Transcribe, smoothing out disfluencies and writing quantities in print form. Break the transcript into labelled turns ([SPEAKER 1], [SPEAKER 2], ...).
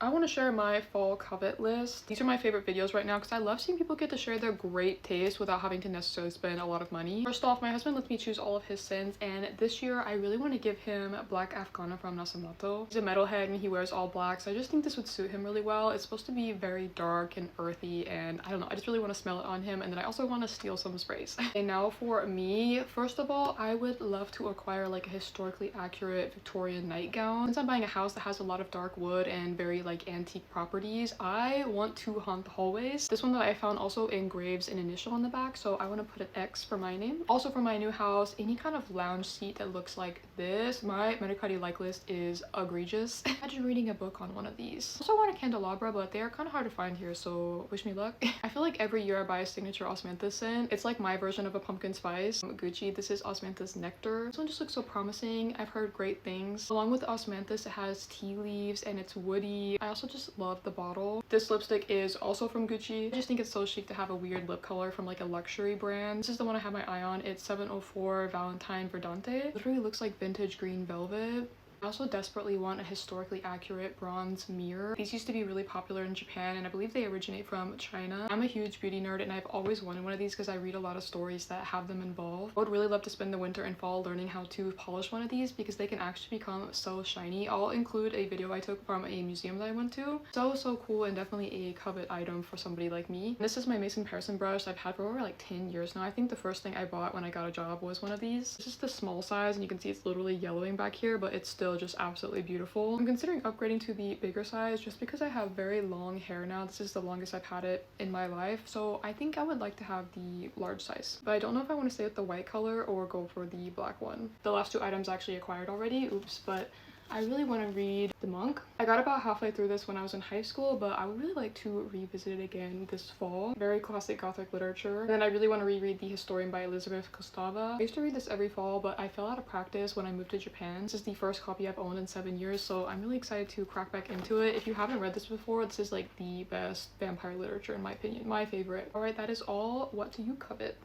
[SPEAKER 1] I want to share my fall covet list. These are my favorite videos right now because I love seeing people get to share their great taste without having to necessarily spend a lot of money. First off, my husband lets me choose all of his scents, and this year I really want to give him Black Afghana from Nasomoto. He's a metalhead and he wears all black, so I just think this would suit him really well. It's supposed to be very dark and earthy, and I don't know, I just really want to smell it on him, and then I also want to steal some sprays. And now for me, first of all, I would love to acquire like a historically accurate Victorian nightgown. Since I'm buying a house that has a lot of dark wood and very like antique properties, I want to haunt the hallways. This one that I found also engraves an initial on the back, so I want to put an X for my name. Also for my new house, any kind of lounge seat that looks like this. My Medicati like list is egregious. Imagine reading a book on one of these. Also want a candelabra, but they are kind of hard to find here, so wish me luck. I feel like every year I buy a signature osmanthus scent. It's like my version of a pumpkin spice. Gucci, this is osmanthus nectar. This one just looks so promising. I've heard great things. Along with osmanthus, it has tea leaves and it's woody. I also just love the bottle. This lipstick is also from Gucci. I just think it's so chic to have a weird lip color from like a luxury brand. This is the one I have my eye on. It's 704 Valentine Verdante. Literally looks like vintage green velvet. I also desperately want a historically accurate bronze mirror. These used to be really popular in Japan, and I believe they originate from China. I'm a huge beauty nerd and I've always wanted one of these because I read a lot of stories that have them involved. I would really love to spend the winter and fall learning how to polish one of these because they can actually become so shiny. I'll include a video I took from a museum that I went to. So cool, and definitely a covet item for somebody like me. This is my Mason Pearson brush I've had for over like 10 years now. I think the first thing I bought when I got a job was one of these. This is the small size and you can see it's literally yellowing back here, but it's still just absolutely beautiful. I'm considering upgrading to the bigger size just because I have very long hair now. This is the longest I've had it in my life, so I think I would like to have the large size, but I don't know if I want to stay with the white color or go for the black one. The last two items I actually acquired already, oops, but I really want to read The Monk. I got about halfway through this when I was in high school, but I would really like to revisit it again this fall. Very classic gothic literature. And then I really want to reread The Historian by Elizabeth Kostova. I used to read this every fall, but I fell out of practice when I moved to Japan. This is the first copy I've owned in 7 years, so I'm really excited to crack back into it. If you haven't read this before, this is like the best vampire literature in my opinion. My favorite. Alright, that is all. What do you covet?